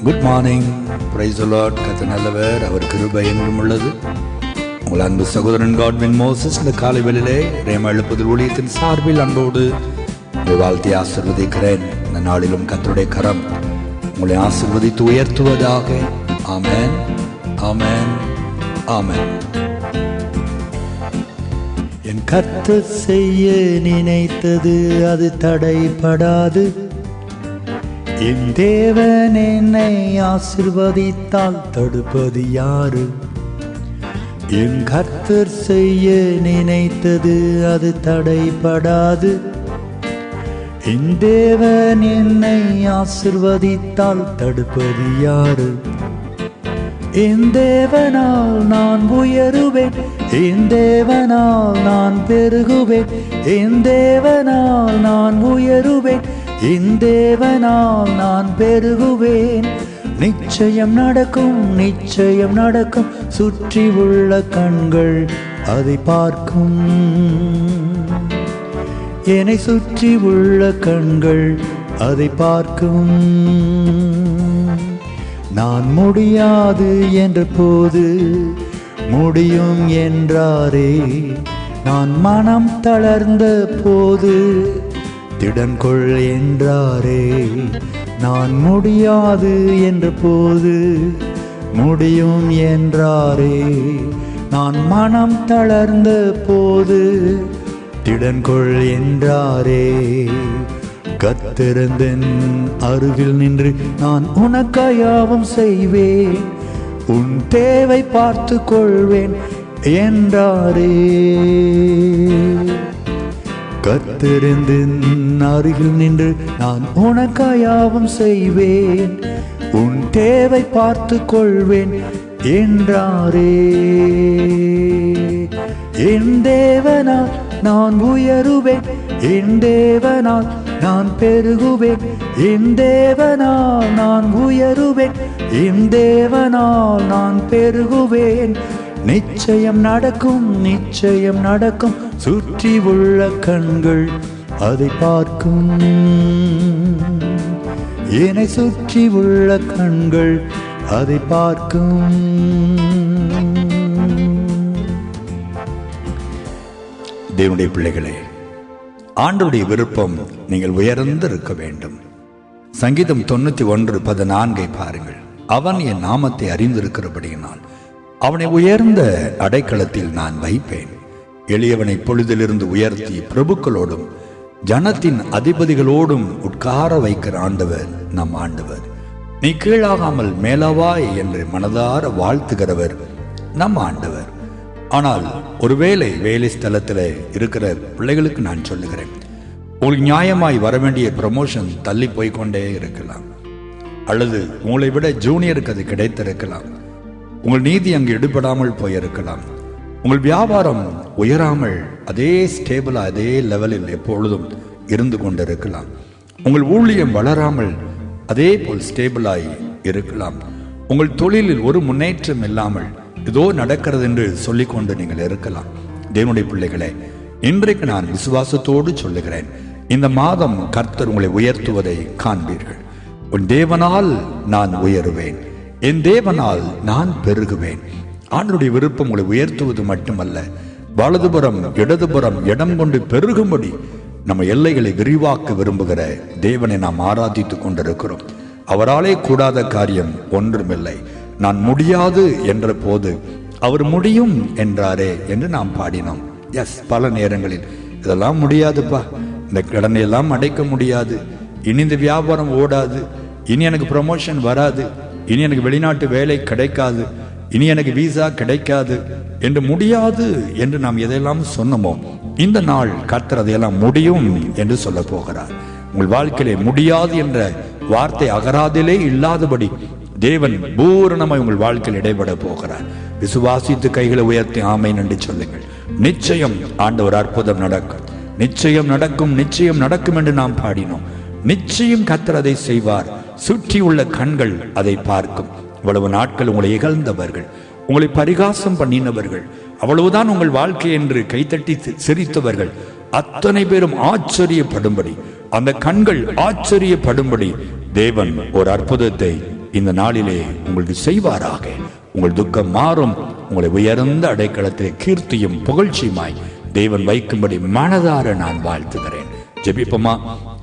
Good morning. Praise the Lord. கர்த்தர் நல்லவர், அவர் கிருபை என்றும் உள்ளது. உங்கள் அன்பு சகோதரன் காட்வின் மோசஸ் இந்த காலை வேளையிலே ரேமா எழுப்புதல் ஊழியத்தின் சார்பில் அன்போடு உங்களை வாழ்த்தி ஆசீர்வதிக்கிறேன். இந்த நாளிலும் கர்த்தருடைய கரம் உங்களை ஆசீர்வதித்து உயர்த்துவதாக. ஆமென், ஆமென், ஆமென். என் கர்த்தர் செய்ய நினைத்தது அது தடைபடாது. என் தேவன் என்னை ஆசீர்வதித்தால் தடுப்பது யாரு? என் கர்த்தர் செய்ய நினைத்தது அது தடைபடாது. என் தேவன் என்னை ஆசீர்வதித்தால் தடுப்பது யாரு? என் தேவனால் நான் உயருவேன், என் தேவனால் நான் பெருகுவேன், என் தேவனால் நான் உயருவேன், என் தேவனால் நான் பெருகுவேன். நிச்சயம் நடக்கும், நிச்சயம் நடக்கும். சுற்றி உள்ள கண்கள் அதை பார்க்கும். என்னை சுற்றி உள்ள கண்கள் அதை பார்க்கும். நான் முடியாது என்ற போது முடியும் என்றாரே. நான் மனம் தளர்ந்த போது திடன் கொள் என்றாரே. நான் முடியாது என்ற போது முடியும் என்றாரே. நான் மனம் தளர்ந்த போது திடன் கொள் என்றாரே. கர்த்தரின் அருகில் நின்று நான் உனக்காயாவும் செய்வேன், உன் தேவை பார்த்து கொள்வேன் என்றாரே. கர்த்தரின் அருகில் நின்று நான் உனக்காயாவும் செய்வேன், உன் தேவை பார்த்து கொள்வேன் என்றாரே. என் தேவனால் நான் உயருவேன், என் தேவனால் நான் பெருகுவேன், என் தேவனால் நான் உயருவேன், என் தேவனால் நான் பெருகுவேன். நிச்சயம் நடக்கும், நிச்சயம் நடக்கும். சுற்றி உள்ள கண்கள் அதை பார்க்கும். என்னை சுற்றி உள்ள கண்கள் அதை பார்க்கும். தேவனுடைய பிள்ளைகளே, ஆண்டவருடைய விருப்பம் நீங்கள் உயர்ந்து இருக்க வேண்டும். சங்கீதம் 91:14 பாருங்கள். அவன் என் நாமத்தை அறிந்திருக்கிறபடியினால் அவனை உயர்ந்த அடைக்கலத்தில் நான் வைப்பேன். எளியவனை பொழுதிலிருந்து உயர்த்தி பிரபுக்களோடும் ஜனத்தின் அதிபதிகளோடும் உட்கார வைக்கிற ஆண்டவர் நம் ஆண்டவர். நீ கீழாகாமல் மேலவாய் என்று மனதார வாழ்த்துகிறவர் நம் ஆண்டவர். ஆனால் ஒருவேளை வேலை ஸ்தலத்தில் இருக்கிற பிள்ளைகளுக்கு நான் சொல்லுகிறேன், உங்களுக்கு நியாயமாய் வர வேண்டிய ப்ரமோஷன் தள்ளி போய்கொண்டே இருக்கலாம், அல்லது உங்களை விட ஜூனியருக்கு அது கிடைத்திருக்கலாம். உங்கள் நீதி அங்கு எடுபடாமல் போயிருக்கலாம். உங்கள் வியாபாரம் உயராமல் அதே ஸ்டேபிளா அதே லெவலில் எப்பொழுதும் இருந்து கொண்டிருக்கலாம். உங்கள் ஊழியம் வளராமல் அதே போல் ஸ்டேபிளாய் இருக்கலாம். உங்கள் தொழிலில் ஒரு முன்னேற்றம் இல்லாமல் ஏதோ நடக்கிறது என்று சொல்லிக்கொண்டு நீங்கள் இருக்கலாம். தேவனுடைய பிள்ளைகளே, இன்றைக்கு நான் விசுவாசத்தோடு சொல்லுகிறேன், இந்த மாதம் கர்த்தர் உங்களை உயர்த்துவதை காண்பீர்கள். உன் தேவனால் நான் உயருவேன், என் தேவனால் நான் பெருகுவேன். ஆண்டவருடைய விருப்பம் உங்களை உயர்த்துவது மட்டுமல்ல, வலதுபுறம் இடதுபுறம் இடம் கொண்டு பெருகும்படி நம்ம எல்லைகளை விரிவாக்க விரும்புகிற தேவனை நாம் ஆராதித்துக் கொண்டிருக்கிறோம். அவராலே கூடாத காரியம் ஒன்றுமில்லை. நான் முடியாது என்ற போது அவர் முடியும் என்றாரே என்று நாம் பாடினோம். எஸ், பல நேரங்களில் இதெல்லாம் முடியாதுப்பா, இந்த கடனை எல்லாம் அடைக்க முடியாது, இனி இந்த வியாபாரம் ஓடாது, இனி எனக்கு ப்ரமோஷன் வராது, இனி எனக்கு வெளிநாட்டு வேலை கிடைக்காது, இனி எனக்கு விசா கிடைக்காது என்று முடியாது என்று நாம் எதையெல்லாம் சொன்னோமோ, இந்த நாள் கர்த்தர் அதையெல்லாம் முடியும் என்று சொல்ல போகிறார். உங்கள் வாழ்க்கையிலே முடியாது என்ற வார்த்தை அகராதிலே இல்லாதபடி தேவன் பூரணமாய் உங்கள் வாழ்க்கையில் இடைபட போகிறார். விசுவாசித்து கைகளை உயர்த்தி ஆமென் என்று சொல்லுங்கள். நிச்சயம் ஆண்டவர் அற்புதம் நடக்கும், நிச்சயம் நடக்கும், நிச்சயம் நடக்கும் என்று நாம் பாடினோம். நிச்சயம் கர்த்தர் அதை செய்வார். சுற்றி உள்ள கண்கள் அதை பார்க்கும். இவ்வளவு நாட்கள் உங்களை இகழ்ந்தவர்கள், உங்களை பரிகாசம் பண்ணினவர்கள், அவ்வளவுதான் உங்கள் வாழ்க்கை என்று கைத்தட்டி சிரித்தவர்கள் அத்தனை பேரும் ஆச்சரியப்படும்படி, அந்த கண்கள் ஆச்சரியப்படும்படி தேவன் ஒரு அற்புதத்தை இந்த நாளிலே உங்களுக்கு செய்வாராக. உங்கள் துக்கம் மாறும். உங்களை உயர்ந்த அடைக்கலத்திலே கீர்த்தியும் புகழ்ச்சியுமாய் தேவன் வைக்கும்படி மனதார நான் வாழ்த்துகிறேன். ஜெபிப்போமா?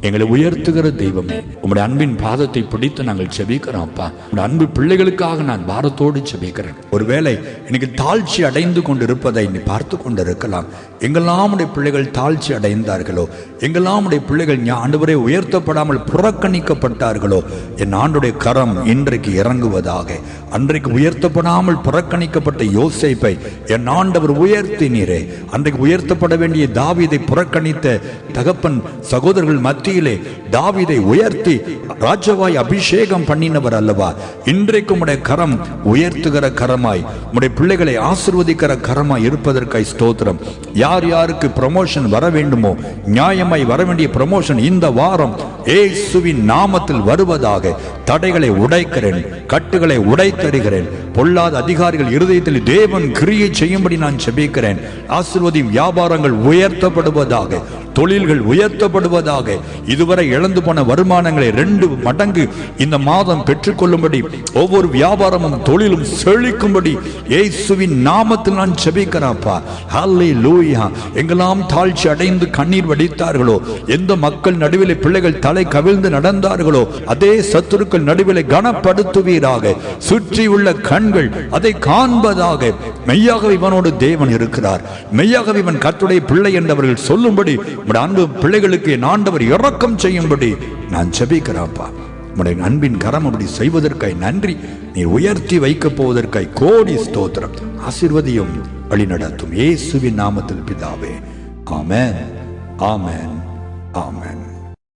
எங்களை உயர்த்துகிற தெய்வமே, உங்களுடைய அன்பின் பாதத்தை பிடித்து நாங்கள் ஜெபிக்கிறோம். அப்பா, உங்களுடைய அன்பு பிள்ளைகளுக்காக நான் பாரத்தோடு ஜெபிக்கிறேன். ஒருவேளை இன்னைக்கு தாழ்ச்சி அடைந்து கொண்டு இருப்பதை நீ பார்த்து கொண்டு இருக்கலாம். எங்கெல்லாம் உடைய பிள்ளைகள் தாழ்ச்சி அடைந்தார்களோ, எங்கெல்லாம் உடைய பிள்ளைகள் ஆண்டவரே உயர்த்தப்படாமல் புறக்கணிக்கப்பட்டார்களோ, என் ஆண்டுடைய கரம் இன்றைக்கு இறங்குவதாக. அன்றைக்கு உயர்த்தப்படாமல் புறக்கணிக்கப்பட்ட யோசேப்பை என் ஆண்டவர் உயர்த்தினீரே. அன்றைக்கு உயர்த்தப்பட வேண்டிய தாவீதை புறக்கணித்த தகப்பன் சகோதரர்கள் மத்தியிலே தாவீதை உயர்த்தி ராஜாவாய் அபிஷேகம் பண்ணினவர் அல்லவா? இன்றைக்கு உடைய கரம் உயர்த்துகிற கரமாய், உடைய பிள்ளைகளை ஆசீர்வதிக்கிற கரமாய் இருப்பதற்காய் ஸ்தோத்திரம். யார் யாருக்கு ப்ரமோஷன் வர வேண்டுமோ, நியாயமாய் வர வேண்டிய ப்ரமோஷன் இந்த வாரம் இயேசுவின் நாமத்தில் வருவதாக. தடைகளை உடைக்கிறேன், கட்டுகளை உடைத்தருகிறேன். பொல்லாத அதிகாரிகள் இருதயத்தில் தேவன் கிரியை செய்யும்படி நான் ஜெபிக்கிறேன். ஆசீர்வதியும் வியாபாரங்கள் உயர்த்தப்படுவதாக, தொழில்கள் உயர்த்தப்படுவதாக. இதுவரை இழந்து போன வருமானங்களை 2 மடங்கு இந்த மாதம் பெற்றுக்கொள்ளும்படி, ஒவ்வொரு வியாபாரமும் தொழிலும் செழிக்கும்படி இயேசுவின் நாமத்தில் நான் ஜெபிக்கிறேன்ப்பா. ஹல்லேலூயா. எங்கெல்லாம் தாழ்ச்சி அடைந்து கண்ணீர் வடித்தார்களோ, எந்த மக்கள் நடுவிலே பிள்ளைகள் தலை கவிழ்ந்து நடந்தார்களோ, அதே சத்துருக்கள் நடுவிலே கனப்படுத்துவீராக. சுற்றி உள்ள கண்கள் அதை காண்பதாக. மெய்யாகவே இவனோடு தேவன் இருக்கிறார், மெய்யாகவே இவன் கர்த்தருடைய பிள்ளை என்றவர்கள் சொல்லும்படி அன்பு பிள்ளைகளுக்கு என் ஆண்டவர் இரக்கம் செய்யும்படி நான் ஜெபிக்கிறேன்ப்பா. உடைய அன்பின் கரம் அப்படி செய்வதற்காய் நன்றி. நீர் உயர்த்தி வைக்கப் போவதற்காய் கோடி ஸ்தோத்திரம். ஆசீர்வதியும் வழிநடத்தும் இயேசுவின் நாமத்தில் பிதாவே. ஆமென், ஆமென், ஆமென்.